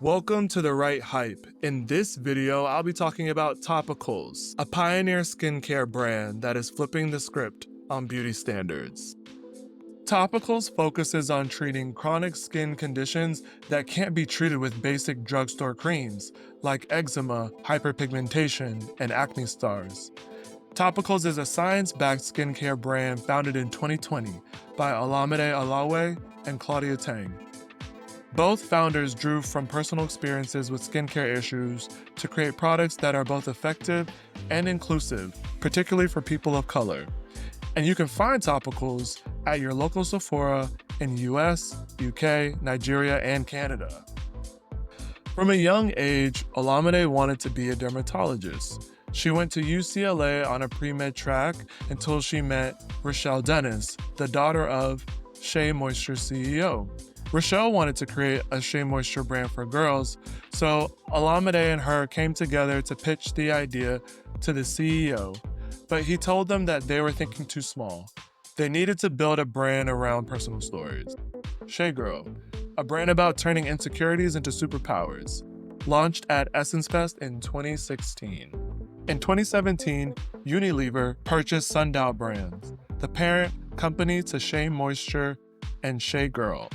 Welcome to The Right Hype. In this video, I'll be talking about Topicals, a pioneer skincare brand that is flipping the script on beauty standards. Topicals focuses on treating chronic skin conditions that can't be treated with basic drugstore creams, like eczema, hyperpigmentation, and acne scars. Topicals is a science-backed skincare brand founded in 2020 by Olamide Olowe and Claudia Tang. Both founders drew from personal experiences with skincare issues to create products that are both effective and inclusive, particularly for people of color. And you can find Topicals at your local Sephora in the US, UK, Nigeria, and Canada. From a young age, Olamide wanted to be a dermatologist. She went to UCLA on a pre-med track until she met Rochelle Dennis, the daughter of Shea Moisture CEO. Rochelle wanted to create a Shea Moisture brand for girls, so Olamide and her came together to pitch the idea to the CEO, but he told them that they were thinking too small. They needed to build a brand around personal stories. SheaGirl, a brand about turning insecurities into superpowers, launched at Essence Fest in 2016. In 2017, Unilever purchased Sundial Brands, the parent company to Shea Moisture and SheaGirl.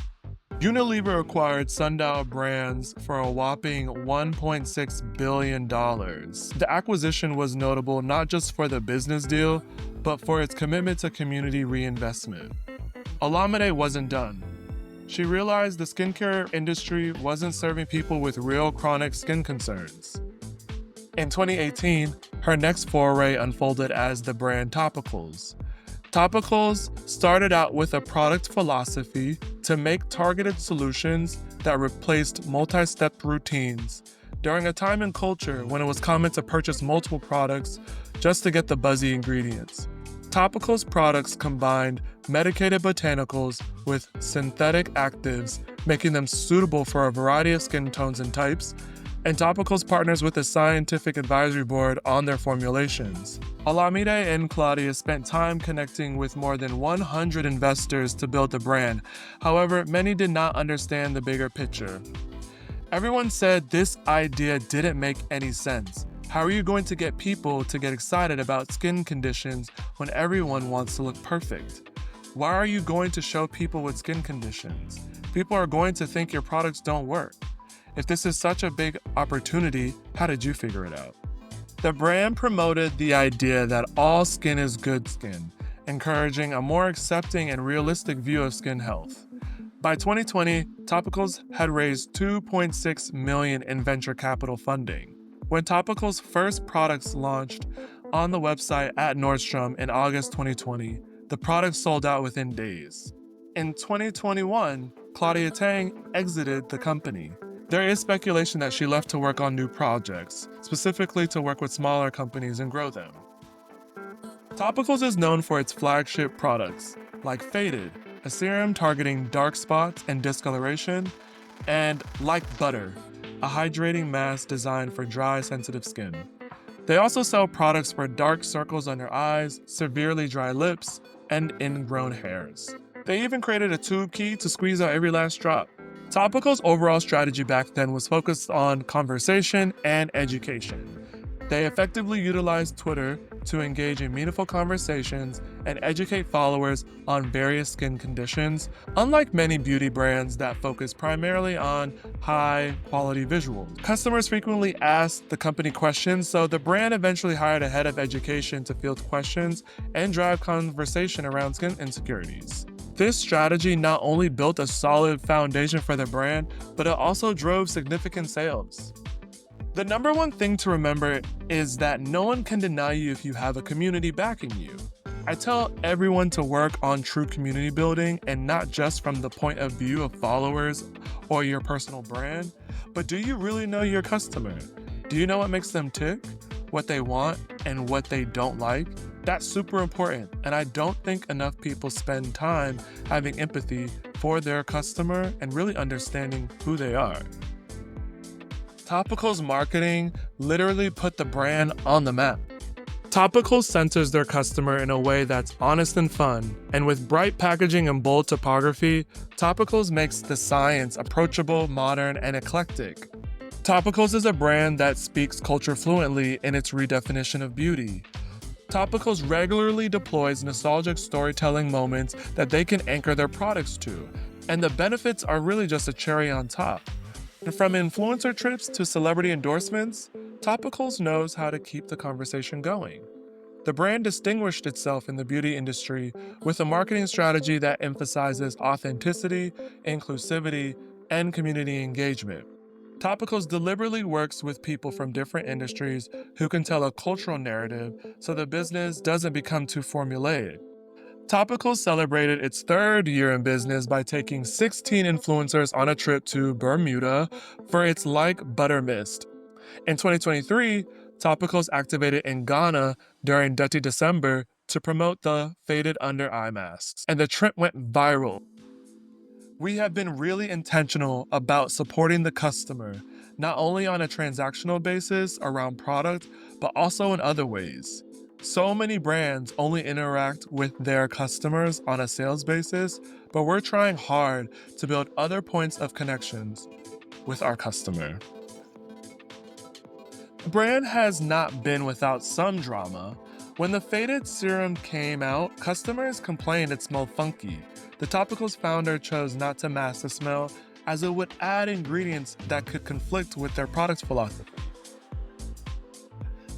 Unilever acquired Sundial Brands for a whopping $1.6 billion. The acquisition was notable not just for the business deal, but for its commitment to community reinvestment. Olamide wasn't done. She realized the skincare industry wasn't serving people with real chronic skin concerns. In 2018, her next foray unfolded as the brand Topicals. Topicals started out with a product philosophy to make targeted solutions that replaced multi-step routines during a time and culture when it was common to purchase multiple products just to get the buzzy ingredients. Topicals products combined medicated botanicals with synthetic actives, making them suitable for a variety of skin tones and types, and Topicals partners with a scientific advisory board on their formulations. Olamide and Claudia spent time connecting with more than 100 investors to build the brand. However, many did not understand the bigger picture. Everyone said this idea didn't make any sense. How are you going to get people to get excited about skin conditions when everyone wants to look perfect? Why are you going to show people with skin conditions? People are going to think your products don't work. If this is such a big opportunity, how did you figure it out? The brand promoted the idea that all skin is good skin, encouraging a more accepting and realistic view of skin health. By 2020, Topicals had raised $2.6 million in venture capital funding. When Topicals' first products launched on the website at Nordstrom in August 2020, the products sold out within days. In 2021, Claudia Tang exited the company. There is speculation that she left to work on new projects, specifically to work with smaller companies and grow them. Topicals is known for its flagship products, like Faded, a serum targeting dark spots and discoloration, and Like Butter, a hydrating mask designed for dry, sensitive skin. They also sell products for dark circles under eyes, severely dry lips, and ingrown hairs. They even created a tube key to squeeze out every last drop. Topicals' overall strategy back then was focused on conversation and education. They effectively utilized Twitter to engage in meaningful conversations and educate followers on various skin conditions, unlike many beauty brands that focus primarily on high-quality visuals. Customers frequently asked the company questions, so the brand eventually hired a head of education to field questions and drive conversation around skin insecurities. This strategy not only built a solid foundation for the brand, but it also drove significant sales. The number one thing to remember is that no one can deny you if you have a community backing you. I tell everyone to work on true community building, and not just from the point of view of followers or your personal brand, but do you really know your customer? Do you know what makes them tick, what they want, and what they don't like? That's super important, and I don't think enough people spend time having empathy for their customer and really understanding who they are. Topicals marketing literally put the brand on the map. Topicals centers their customer in a way that's honest and fun, and with bright packaging and bold typography, Topicals makes the science approachable, modern, and eclectic. Topicals is a brand that speaks culture fluently in its redefinition of beauty. Topicals regularly deploys nostalgic storytelling moments that they can anchor their products to, and the benefits are really just a cherry on top. And from influencer trips to celebrity endorsements, Topicals knows how to keep the conversation going. The brand distinguished itself in the beauty industry with a marketing strategy that emphasizes authenticity, inclusivity, and community engagement. Topicals deliberately works with people from different industries who can tell a cultural narrative so the business doesn't become too formulaic. Topicals celebrated its third year in business by taking 16 influencers on a trip to Bermuda for its Like Butter Mist. In 2023, Topicals activated in Ghana during Detty December to promote the faded under eye masks, and the trip went viral. We have been really intentional about supporting the customer, not only on a transactional basis around product, but also in other ways. So many brands only interact with their customers on a sales basis, but we're trying hard to build other points of connections with our customer. The brand has not been without some drama. When the faded serum came out, customers complained it smelled funky. The Topicals founder chose not to mask the smell as it would add ingredients that could conflict with their product's philosophy.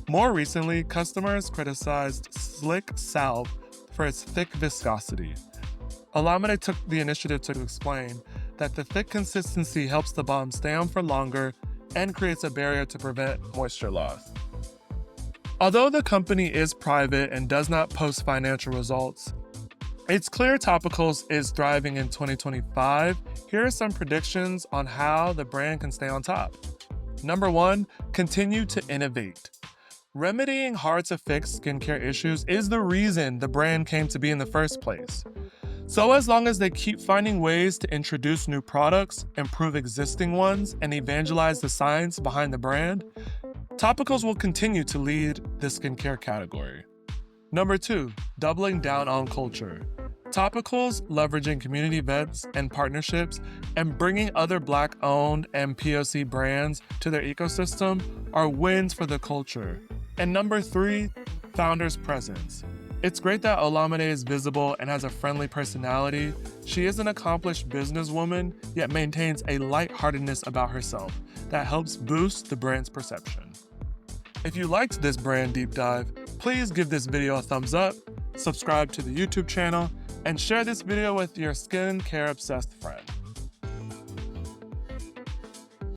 More recently, customers criticized Slick Salve for its thick viscosity. Olamide took the initiative to explain that the thick consistency helps the balm stay on for longer and creates a barrier to prevent moisture loss. Although the company is private and does not post financial results, it's clear Topicals is thriving in 2025. Here are some predictions on how the brand can stay on top. Number 1, continue to innovate. Remedying hard-to-fix skincare issues is the reason the brand came to be in the first place. So as long as they keep finding ways to introduce new products, improve existing ones, and evangelize the science behind the brand, Topicals will continue to lead the skincare category. Number 2, doubling down on culture. Topicals leveraging community events and partnerships and bringing other Black-owned and POC brands to their ecosystem are wins for the culture. And number 3, founder's presence. It's great that Olamide is visible and has a friendly personality. She is an accomplished businesswoman, yet maintains a lightheartedness about herself that helps boost the brand's perception. If you liked this brand deep dive, please give this video a thumbs up, subscribe to the YouTube channel, and share this video with your skincare obsessed friend.